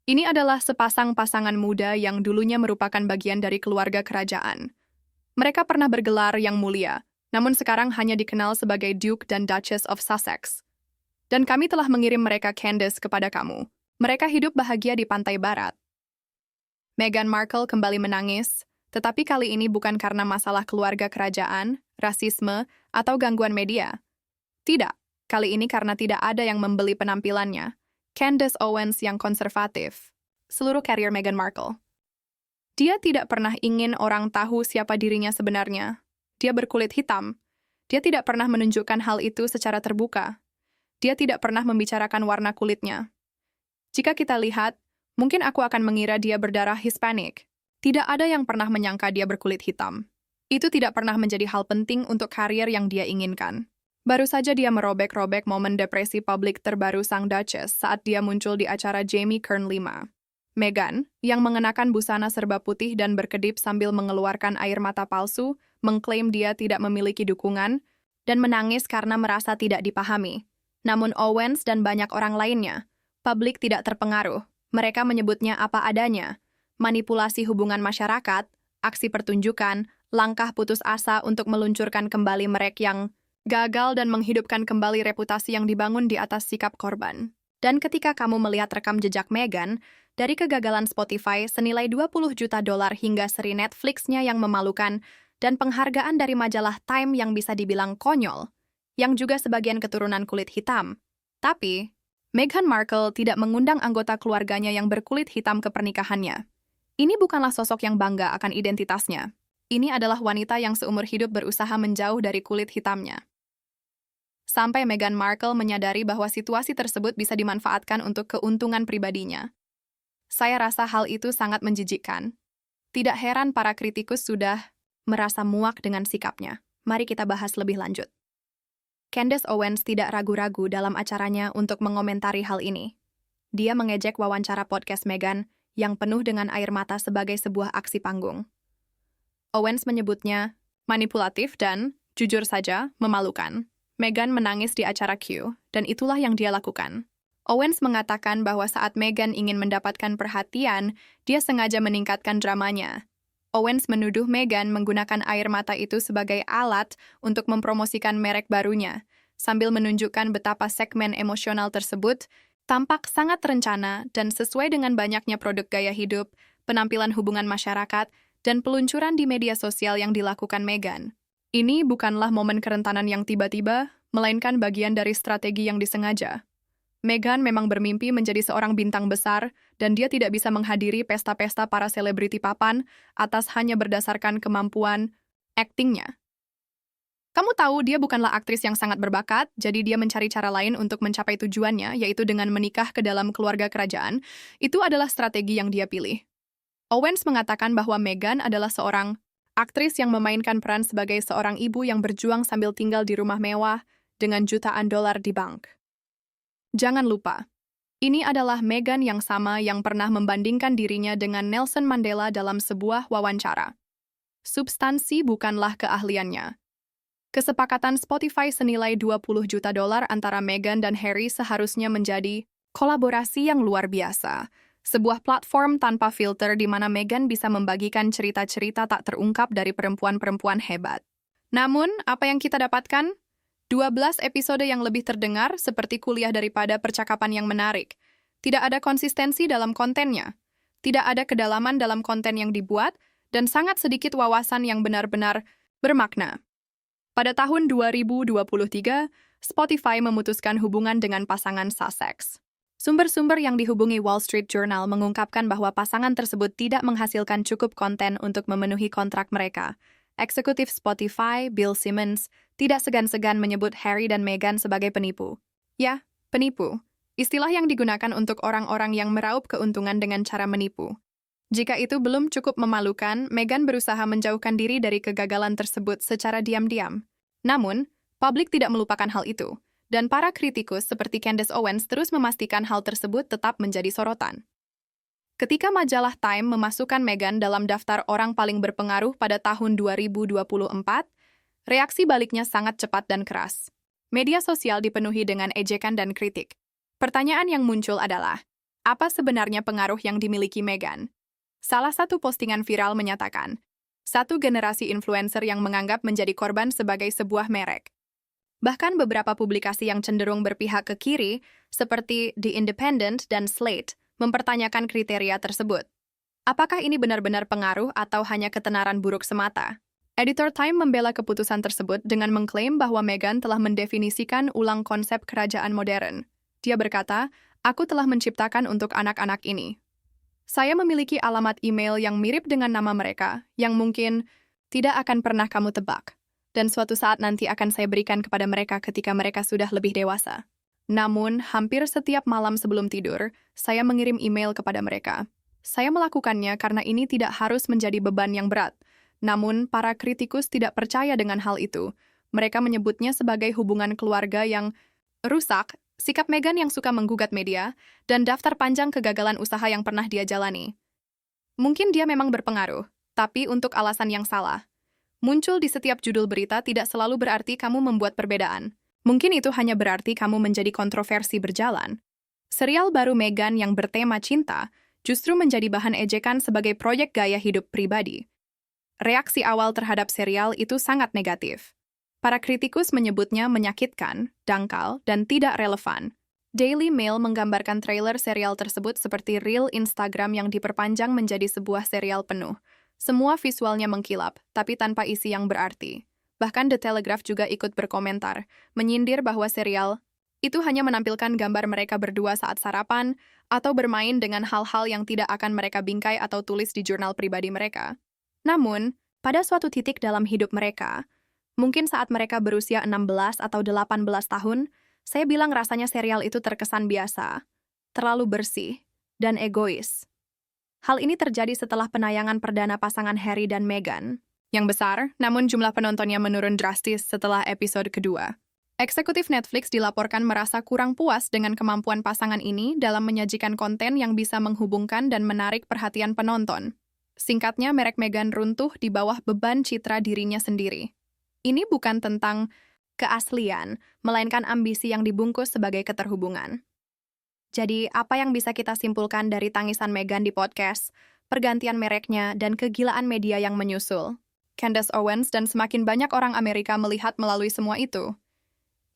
Ini adalah sepasang pasangan muda yang dulunya merupakan bagian dari keluarga kerajaan. Mereka pernah bergelar yang mulia, namun sekarang hanya dikenal sebagai Duke dan Duchess of Sussex. Dan kami telah mengirim mereka Candace kepada kamu. Mereka hidup bahagia di pantai barat. Meghan Markle kembali menangis, tetapi kali ini bukan karena masalah keluarga kerajaan, rasisme, atau gangguan media. Tidak, kali ini karena tidak ada yang membeli penampilannya. Candace Owens yang konservatif. Seluruh karier Meghan Markle. Dia tidak pernah ingin orang tahu siapa dirinya sebenarnya. Dia berkulit hitam. Dia tidak pernah menunjukkan hal itu secara terbuka. Dia tidak pernah membicarakan warna kulitnya. Jika kita lihat, mungkin aku akan mengira dia berdarah Hispanic. Tidak ada yang pernah menyangka dia berkulit hitam. Itu tidak pernah menjadi hal penting untuk karier yang dia inginkan. Baru saja dia merobek-robek momen depresi publik terbaru sang Duchess saat dia muncul di acara Jamie Kern 5. Meghan, yang mengenakan busana serba putih dan berkedip sambil mengeluarkan air mata palsu, mengklaim dia tidak memiliki dukungan dan menangis karena merasa tidak dipahami. Namun Owens dan banyak orang lainnya, publik tidak terpengaruh. Mereka menyebutnya apa adanya. Manipulasi hubungan masyarakat, aksi pertunjukan, langkah putus asa untuk meluncurkan kembali merek yang gagal dan menghidupkan kembali reputasi yang dibangun di atas sikap korban. Dan ketika kamu melihat rekam jejak Meghan, dari kegagalan Spotify senilai $20 juta hingga seri Netflix-nya yang memalukan, dan penghargaan dari majalah Time yang bisa dibilang konyol, yang juga sebagian keturunan kulit hitam. Tapi, Meghan Markle tidak mengundang anggota keluarganya yang berkulit hitam ke pernikahannya. Ini bukanlah sosok yang bangga akan identitasnya. Ini adalah wanita yang seumur hidup berusaha menjauh dari kulit hitamnya. Sampai Meghan Markle menyadari bahwa situasi tersebut bisa dimanfaatkan untuk keuntungan pribadinya. Saya rasa hal itu sangat menjijikkan. Tidak heran para kritikus sudah merasa muak dengan sikapnya. Mari kita bahas lebih lanjut. Candace Owens tidak ragu-ragu dalam acaranya untuk mengomentari hal ini. Dia mengejek wawancara podcast Meghan yang penuh dengan air mata sebagai sebuah aksi panggung. Owens menyebutnya manipulatif dan, jujur saja, memalukan. Meghan menangis di acara Q, dan itulah yang dia lakukan. Owens mengatakan bahwa saat Meghan ingin mendapatkan perhatian, dia sengaja meningkatkan dramanya. Owens menuduh Meghan menggunakan air mata itu sebagai alat untuk mempromosikan merek barunya, sambil menunjukkan betapa segmen emosional tersebut tampak sangat terencana dan sesuai dengan banyaknya produk gaya hidup, penampilan hubungan masyarakat, dan peluncuran di media sosial yang dilakukan Meghan. Ini bukanlah momen kerentanan yang tiba-tiba, melainkan bagian dari strategi yang disengaja. Meghan memang bermimpi menjadi seorang bintang besar, dan dia tidak bisa menghadiri pesta-pesta para selebriti papan atas hanya berdasarkan kemampuan aktingnya. Kamu tahu dia bukanlah aktris yang sangat berbakat, jadi dia mencari cara lain untuk mencapai tujuannya, yaitu dengan menikah ke dalam keluarga kerajaan. Itu adalah strategi yang dia pilih. Owens mengatakan bahwa Meghan adalah seorang aktris yang memainkan peran sebagai seorang ibu yang berjuang sambil tinggal di rumah mewah dengan jutaan dolar di bank. Jangan lupa, ini adalah Meghan yang sama yang pernah membandingkan dirinya dengan Nelson Mandela dalam sebuah wawancara. Substansi bukanlah keahliannya. Kesepakatan Spotify senilai $20 juta antara Meghan dan Harry seharusnya menjadi kolaborasi yang luar biasa. Sebuah platform tanpa filter di mana Meghan bisa membagikan cerita-cerita tak terungkap dari perempuan-perempuan hebat. Namun, apa yang kita dapatkan? 12 episode yang lebih terdengar seperti kuliah daripada percakapan yang menarik. Tidak ada konsistensi dalam kontennya. Tidak ada kedalaman dalam konten yang dibuat, dan sangat sedikit wawasan yang benar-benar bermakna. Pada tahun 2023, Spotify memutuskan hubungan dengan pasangan Sussex. Sumber-sumber yang dihubungi Wall Street Journal mengungkapkan bahwa pasangan tersebut tidak menghasilkan cukup konten untuk memenuhi kontrak mereka. Eksekutif Spotify, Bill Simmons, tidak segan-segan menyebut Harry dan Meghan sebagai penipu. Ya, penipu. Istilah yang digunakan untuk orang-orang yang meraup keuntungan dengan cara menipu. Jika itu belum cukup memalukan, Meghan berusaha menjauhkan diri dari kegagalan tersebut secara diam-diam. Namun, publik tidak melupakan hal itu. Dan para kritikus seperti Candace Owens terus memastikan hal tersebut tetap menjadi sorotan. Ketika majalah Time memasukkan Meghan dalam daftar orang paling berpengaruh pada tahun 2024, reaksi baliknya sangat cepat dan keras. Media sosial dipenuhi dengan ejekan dan kritik. Pertanyaan yang muncul adalah, Apa sebenarnya pengaruh yang dimiliki Meghan? Salah satu postingan viral menyatakan, satu generasi influencer yang menganggap menjadi korban sebagai sebuah merek. Bahkan beberapa publikasi yang cenderung berpihak ke kiri, seperti The Independent dan Slate, mempertanyakan kriteria tersebut. Apakah ini benar-benar pengaruh atau hanya ketenaran buruk semata? Editor Time membela keputusan tersebut dengan mengklaim bahwa Meghan telah mendefinisikan ulang konsep kerajaan modern. Dia berkata, "Aku telah menciptakan untuk anak-anak ini. Saya memiliki alamat email yang mirip dengan nama mereka, yang mungkin tidak akan pernah kamu tebak. Dan suatu saat nanti akan saya berikan kepada mereka ketika mereka sudah lebih dewasa. Namun, hampir setiap malam sebelum tidur, saya mengirim email kepada mereka. Saya melakukannya karena ini tidak harus menjadi beban yang berat. Namun, para kritikus tidak percaya dengan hal itu. Mereka menyebutnya sebagai hubungan keluarga yang rusak, sikap Meghan yang suka menggugat media, dan daftar panjang kegagalan usaha yang pernah dia jalani. Mungkin dia memang berpengaruh, tapi untuk alasan yang salah. Muncul di setiap judul berita tidak selalu berarti kamu membuat perbedaan. Mungkin itu hanya berarti kamu menjadi kontroversi berjalan. Serial baru Meghan yang bertema cinta justru menjadi bahan ejekan sebagai proyek gaya hidup pribadi. Reaksi awal terhadap serial itu sangat negatif. Para kritikus menyebutnya menyakitkan, dangkal, dan tidak relevan. Daily Mail menggambarkan trailer serial tersebut seperti reel Instagram yang diperpanjang menjadi sebuah serial penuh. Semua visualnya mengkilap, tapi tanpa isi yang berarti. Bahkan The Telegraph juga ikut berkomentar, menyindir bahwa serial itu hanya menampilkan gambar mereka berdua saat sarapan atau bermain dengan hal-hal yang tidak akan mereka bingkai atau tulis di jurnal pribadi mereka. Namun, pada suatu titik dalam hidup mereka, mungkin saat mereka berusia 16 atau 18 tahun, saya bilang rasanya serial itu terkesan biasa, terlalu bersih, dan egois. Hal ini terjadi setelah penayangan perdana pasangan Harry dan Meghan, yang besar, namun jumlah penontonnya menurun drastis setelah episode kedua. Eksekutif Netflix dilaporkan merasa kurang puas dengan kemampuan pasangan ini dalam menyajikan konten yang bisa menghubungkan dan menarik perhatian penonton. Singkatnya, merek Meghan runtuh di bawah beban citra dirinya sendiri. Ini bukan tentang keaslian, melainkan ambisi yang dibungkus sebagai keterhubungan. Jadi, apa yang bisa kita simpulkan dari tangisan Meghan di podcast, pergantian mereknya, dan kegilaan media yang menyusul? Candace Owens dan semakin banyak orang Amerika melihat melalui semua itu.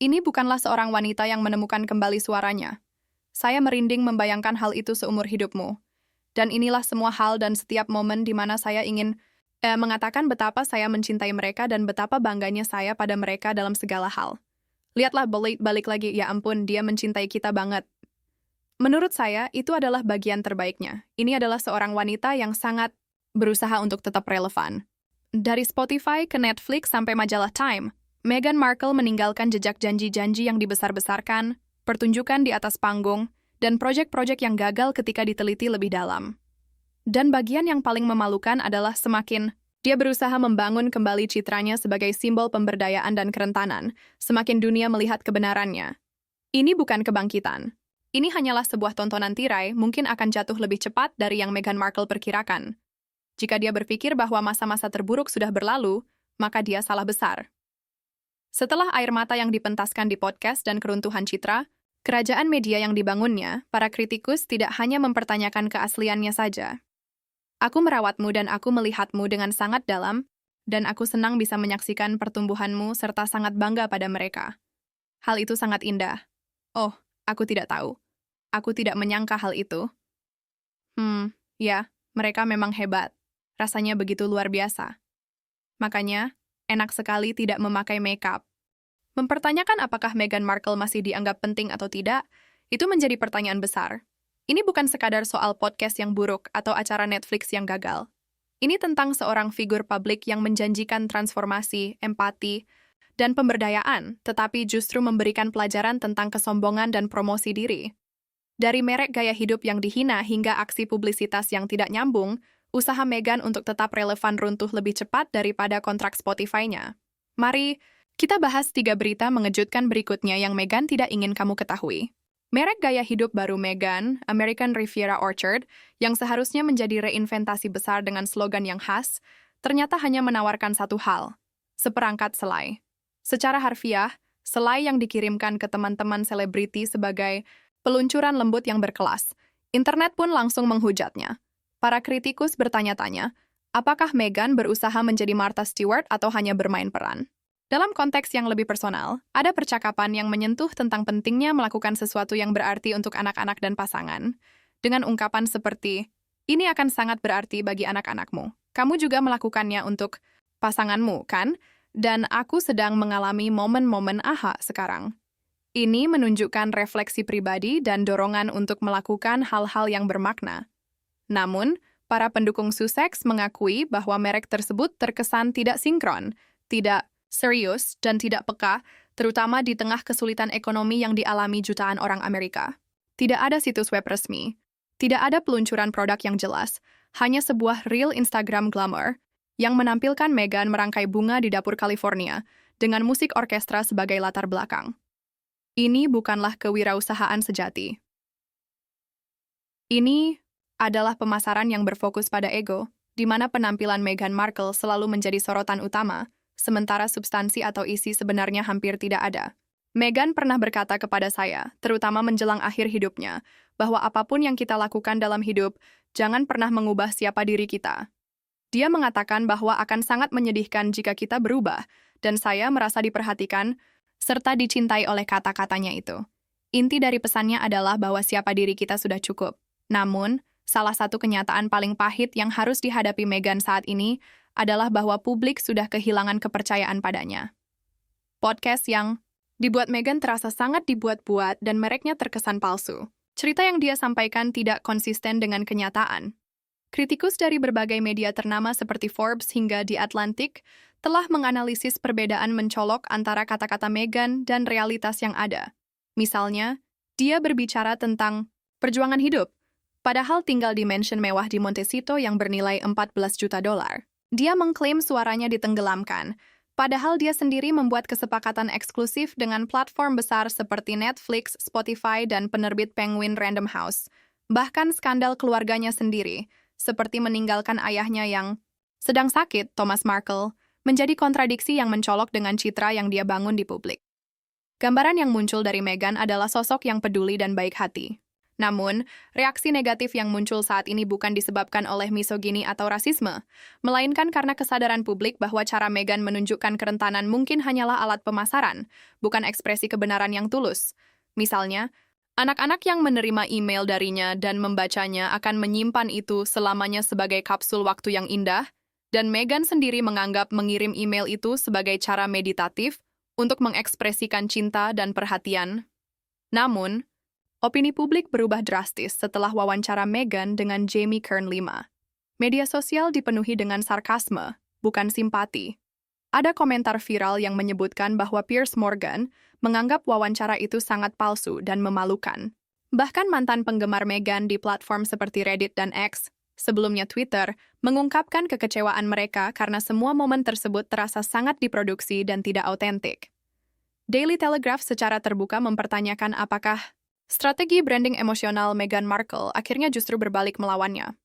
Ini bukanlah seorang wanita yang menemukan kembali suaranya. Saya merinding membayangkan hal itu seumur hidupmu. Dan inilah semua hal dan setiap momen di mana saya ingin mengatakan betapa saya mencintai mereka dan betapa bangganya saya pada mereka dalam segala hal. Lihatlah balik lagi, ya ampun, dia mencintai kita banget. Menurut saya, itu adalah bagian terbaiknya. Ini adalah seorang wanita yang sangat berusaha untuk tetap relevan. Dari Spotify ke Netflix sampai majalah Time, Meghan Markle meninggalkan jejak janji-janji yang dibesar-besarkan, pertunjukan di atas panggung, dan proyek-proyek yang gagal ketika diteliti lebih dalam. Dan bagian yang paling memalukan adalah semakin dia berusaha membangun kembali citranya sebagai simbol pemberdayaan dan kerentanan, semakin dunia melihat kebenarannya. Ini bukan kebangkitan. Ini hanyalah sebuah tontonan tirai, mungkin akan jatuh lebih cepat dari yang Meghan Markle perkirakan. Jika dia berpikir bahwa masa-masa terburuk sudah berlalu, maka dia salah besar. Setelah air mata yang dipentaskan di podcast dan keruntuhan citra, kerajaan media yang dibangunnya, para kritikus tidak hanya mempertanyakan keasliannya saja. Aku merawatmu dan aku melihatmu dengan sangat dalam, dan aku senang bisa menyaksikan pertumbuhanmu serta sangat bangga pada mereka. Hal itu sangat indah. Oh, aku tidak tahu. Aku tidak menyangka hal itu. Ya, mereka memang hebat. Rasanya begitu luar biasa. Makanya, enak sekali tidak memakai makeup. Mempertanyakan apakah Meghan Markle masih dianggap penting atau tidak, itu menjadi pertanyaan besar. Ini bukan sekadar soal podcast yang buruk atau acara Netflix yang gagal. Ini tentang seorang figur publik yang menjanjikan transformasi, empati, dan pemberdayaan, tetapi justru memberikan pelajaran tentang kesombongan dan promosi diri. Dari merek gaya hidup yang dihina hingga aksi publisitas yang tidak nyambung, usaha Meghan untuk tetap relevan runtuh lebih cepat daripada kontrak Spotify-nya. Mari kita bahas 3 berita mengejutkan berikutnya yang Meghan tidak ingin kamu ketahui. Merek gaya hidup baru Meghan, American Riviera Orchard, yang seharusnya menjadi reinventasi besar dengan slogan yang khas, ternyata hanya menawarkan satu hal, seperangkat selai. Secara harfiah, selai yang dikirimkan ke teman-teman selebriti sebagai peluncuran lembut yang berkelas. Internet pun langsung menghujatnya. Para kritikus bertanya-tanya, apakah Meghan berusaha menjadi Martha Stewart atau hanya bermain peran? Dalam konteks yang lebih personal, ada percakapan yang menyentuh tentang pentingnya melakukan sesuatu yang berarti untuk anak-anak dan pasangan, dengan ungkapan seperti, ini akan sangat berarti bagi anak-anakmu. Kamu juga melakukannya untuk pasanganmu, kan? Dan aku sedang mengalami momen-momen aha sekarang. Ini menunjukkan refleksi pribadi dan dorongan untuk melakukan hal-hal yang bermakna. Namun, para pendukung Sussex mengakui bahwa merek tersebut terkesan tidak sinkron, tidak serius, dan tidak peka, terutama di tengah kesulitan ekonomi yang dialami jutaan orang Amerika. Tidak ada situs web resmi, tidak ada peluncuran produk yang jelas, hanya sebuah reel Instagram glamour yang menampilkan Meghan merangkai bunga di dapur California dengan musik orkestra sebagai latar belakang. Ini bukanlah kewirausahaan sejati. Ini adalah pemasaran yang berfokus pada ego, di mana penampilan Meghan Markle selalu menjadi sorotan utama, sementara substansi atau isi sebenarnya hampir tidak ada. Meghan pernah berkata kepada saya, terutama menjelang akhir hidupnya, bahwa apapun yang kita lakukan dalam hidup, jangan pernah mengubah siapa diri kita. Dia mengatakan bahwa akan sangat menyedihkan jika kita berubah, dan saya merasa diperhatikan, serta dicintai oleh kata-katanya itu. Inti dari pesannya adalah bahwa siapa diri kita sudah cukup. Namun, salah satu kenyataan paling pahit yang harus dihadapi Meghan saat ini adalah bahwa publik sudah kehilangan kepercayaan padanya. Podcast yang dibuat Meghan terasa sangat dibuat-buat dan mereknya terkesan palsu. Cerita yang dia sampaikan tidak konsisten dengan kenyataan. Kritikus dari berbagai media ternama seperti Forbes hingga The Atlantic telah menganalisis perbedaan mencolok antara kata-kata Meghan dan realitas yang ada. Misalnya, dia berbicara tentang perjuangan hidup, padahal tinggal di mansion mewah di Montecito yang bernilai $14 juta. Dia mengklaim suaranya ditenggelamkan, padahal dia sendiri membuat kesepakatan eksklusif dengan platform besar seperti Netflix, Spotify, dan penerbit Penguin Random House. Bahkan skandal keluarganya sendiri, seperti meninggalkan ayahnya yang sedang sakit, Thomas Markle, menjadi kontradiksi yang mencolok dengan citra yang dia bangun di publik. Gambaran yang muncul dari Meghan adalah sosok yang peduli dan baik hati. Namun, reaksi negatif yang muncul saat ini bukan disebabkan oleh misogini atau rasisme, melainkan karena kesadaran publik bahwa cara Meghan menunjukkan kerentanan mungkin hanyalah alat pemasaran, bukan ekspresi kebenaran yang tulus. Misalnya, anak-anak yang menerima email darinya dan membacanya akan menyimpan itu selamanya sebagai kapsul waktu yang indah, dan Meghan sendiri menganggap mengirim email itu sebagai cara meditatif untuk mengekspresikan cinta dan perhatian. Namun, opini publik berubah drastis setelah wawancara Meghan dengan Jamie Kern V. Media sosial dipenuhi dengan sarkasme, bukan simpati. Ada komentar viral yang menyebutkan bahwa Piers Morgan menganggap wawancara itu sangat palsu dan memalukan. Bahkan mantan penggemar Meghan di platform seperti Reddit dan X, sebelumnya Twitter, mengungkapkan kekecewaan mereka karena semua momen tersebut terasa sangat diproduksi dan tidak autentik. Daily Telegraph secara terbuka mempertanyakan apakah strategi branding emosional Meghan Markle akhirnya justru berbalik melawannya.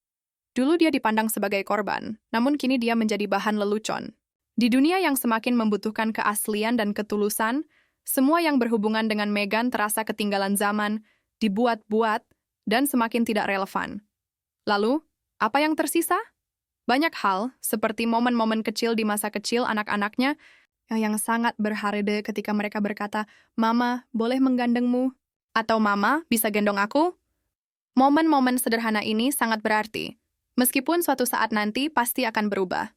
Dulu dia dipandang sebagai korban, namun kini dia menjadi bahan lelucon. Di dunia yang semakin membutuhkan keaslian dan ketulusan, semua yang berhubungan dengan Meghan terasa ketinggalan zaman, dibuat-buat, dan semakin tidak relevan. Lalu, apa yang tersisa? Banyak hal, seperti momen-momen kecil di masa kecil anak-anaknya yang sangat berharga ketika mereka berkata, "Mama, boleh menggandengmu?" Atau "Mama, bisa gendong aku?" Momen-momen sederhana ini sangat berarti, meskipun suatu saat nanti pasti akan berubah.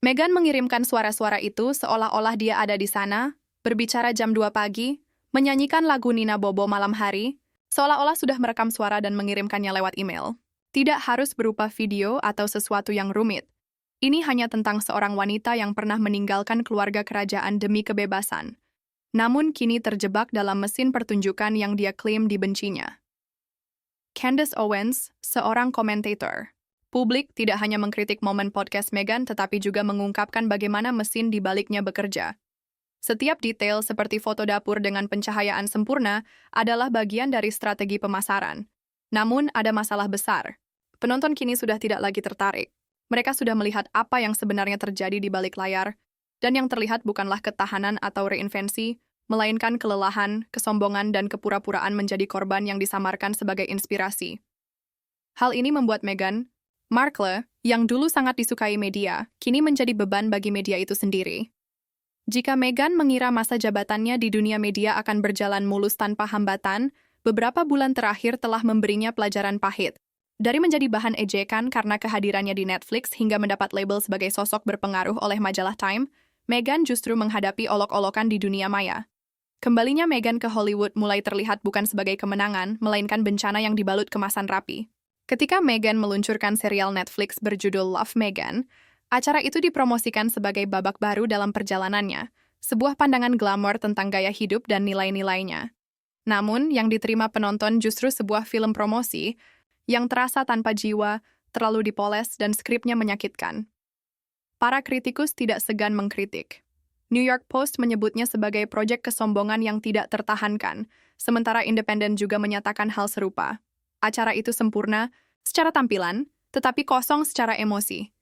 Meghan mengirimkan suara-suara itu seolah-olah dia ada di sana, berbicara jam 2 pagi, menyanyikan lagu Nina Bobo malam hari, seolah-olah sudah merekam suara dan mengirimkannya lewat email. Tidak harus berupa video atau sesuatu yang rumit. Ini hanya tentang seorang wanita yang pernah meninggalkan keluarga kerajaan demi kebebasan, namun kini terjebak dalam mesin pertunjukan yang dia klaim dibencinya. Candace Owens, seorang komentator. Publik tidak hanya mengkritik momen podcast Meghan, tetapi juga mengungkapkan bagaimana mesin di baliknya bekerja. Setiap detail seperti foto dapur dengan pencahayaan sempurna adalah bagian dari strategi pemasaran. Namun, ada masalah besar. Penonton kini sudah tidak lagi tertarik. Mereka sudah melihat apa yang sebenarnya terjadi di balik layar, dan yang terlihat bukanlah ketahanan atau reinvensi, melainkan kelelahan, kesombongan, dan kepura-puraan menjadi korban yang disamarkan sebagai inspirasi. Hal ini membuat Meghan Markle, yang dulu sangat disukai media, kini menjadi beban bagi media itu sendiri. Jika Meghan mengira masa jabatannya di dunia media akan berjalan mulus tanpa hambatan, beberapa bulan terakhir telah memberinya pelajaran pahit. Dari menjadi bahan ejekan karena kehadirannya di Netflix hingga mendapat label sebagai sosok berpengaruh oleh majalah Time, Meghan justru menghadapi olok-olokan di dunia maya. Kembalinya Meghan ke Hollywood mulai terlihat bukan sebagai kemenangan, melainkan bencana yang dibalut kemasan rapi. Ketika Meghan meluncurkan serial Netflix berjudul Love Meghan, acara itu dipromosikan sebagai babak baru dalam perjalanannya, sebuah pandangan glamor tentang gaya hidup dan nilai-nilainya. Namun, yang diterima penonton justru sebuah film promosi yang terasa tanpa jiwa, terlalu dipoles, dan skripnya menyakitkan. Para kritikus tidak segan mengkritik. New York Post menyebutnya sebagai proyek kesombongan yang tidak tertahankan, sementara Independent juga menyatakan hal serupa. Acara itu sempurna secara tampilan, tetapi kosong secara emosi.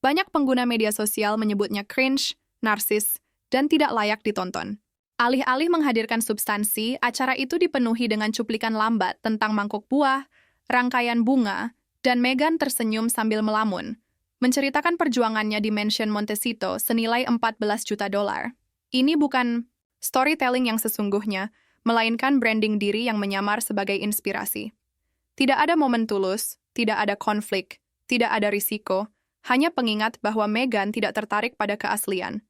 Banyak pengguna media sosial menyebutnya cringe, narsis, dan tidak layak ditonton. Alih-alih menghadirkan substansi, acara itu dipenuhi dengan cuplikan lambat tentang mangkuk buah, rangkaian bunga, dan Meghan tersenyum sambil melamun, menceritakan perjuangannya di Mansion Montecito senilai $14 juta. Ini bukan storytelling yang sesungguhnya, melainkan branding diri yang menyamar sebagai inspirasi. Tidak ada momen tulus, tidak ada konflik, tidak ada risiko, hanya pengingat bahwa Meghan tidak tertarik pada keaslian.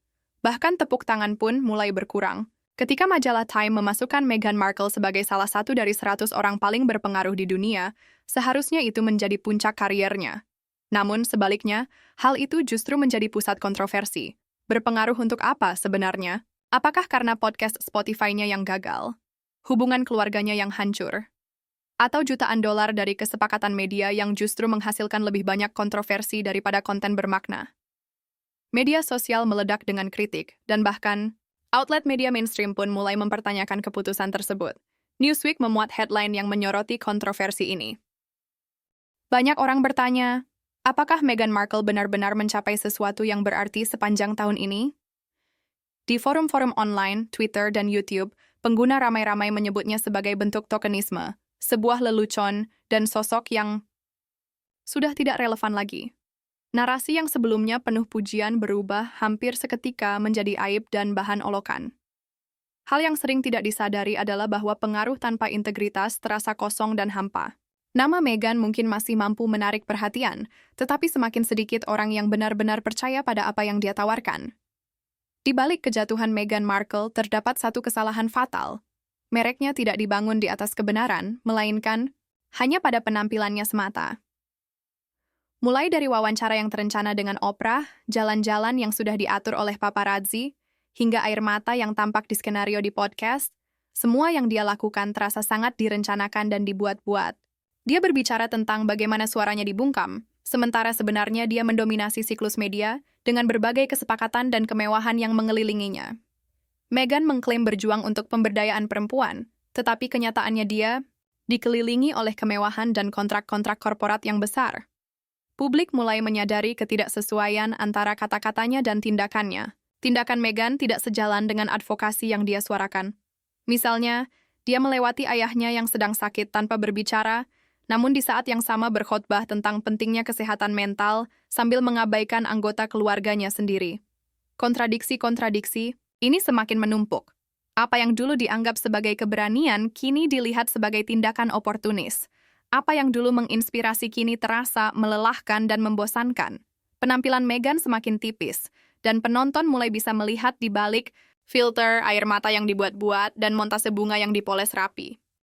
Bahkan tepuk tangan pun mulai berkurang. Ketika majalah Time memasukkan Meghan Markle sebagai salah satu dari 100 orang paling berpengaruh di dunia, seharusnya itu menjadi puncak kariernya. Namun sebaliknya, hal itu justru menjadi pusat kontroversi. Berpengaruh untuk apa sebenarnya? Apakah karena podcast Spotify-nya yang gagal? Hubungan keluarganya yang hancur? Atau jutaan dolar dari kesepakatan media yang justru menghasilkan lebih banyak kontroversi daripada konten bermakna? Media sosial meledak dengan kritik, dan bahkan outlet media mainstream pun mulai mempertanyakan keputusan tersebut. Newsweek memuat headline yang menyoroti kontroversi ini. Banyak orang bertanya, apakah Meghan Markle benar-benar mencapai sesuatu yang berarti sepanjang tahun ini? Di forum-forum online, Twitter, dan YouTube, pengguna ramai-ramai menyebutnya sebagai bentuk tokenisme, sebuah lelucon, dan sosok yang sudah tidak relevan lagi. Narasi yang sebelumnya penuh pujian berubah hampir seketika menjadi aib dan bahan olokan. Hal yang sering tidak disadari adalah bahwa pengaruh tanpa integritas terasa kosong dan hampa. Nama Meghan mungkin masih mampu menarik perhatian, tetapi semakin sedikit orang yang benar-benar percaya pada apa yang dia tawarkan. Di balik kejatuhan Meghan Markle terdapat satu kesalahan fatal. Mereknya tidak dibangun di atas kebenaran, melainkan hanya pada penampilannya semata. Mulai dari wawancara yang terencana dengan Oprah, jalan-jalan yang sudah diatur oleh paparazzi, hingga air mata yang tampak di skenario di podcast, semua yang dia lakukan terasa sangat direncanakan dan dibuat-buat. Dia berbicara tentang bagaimana suaranya dibungkam, sementara sebenarnya dia mendominasi siklus media dengan berbagai kesepakatan dan kemewahan yang mengelilinginya. Meghan mengklaim berjuang untuk pemberdayaan perempuan, tetapi kenyataannya dia dikelilingi oleh kemewahan dan kontrak-kontrak korporat yang besar. Publik mulai menyadari ketidaksesuaian antara kata-katanya dan tindakannya. Tindakan Meghan tidak sejalan dengan advokasi yang dia suarakan. Misalnya, dia melewati ayahnya yang sedang sakit tanpa berbicara, namun di saat yang sama berkhotbah tentang pentingnya kesehatan mental sambil mengabaikan anggota keluarganya sendiri. Kontradiksi-kontradiksi ini semakin menumpuk. Apa yang dulu dianggap sebagai keberanian kini dilihat sebagai tindakan oportunis. Apa yang dulu menginspirasi kini terasa melelahkan dan membosankan. Penampilan Meghan semakin tipis, dan penonton mulai bisa melihat di balik filter, air mata yang dibuat-buat, dan montase bunga yang dipoles rapi.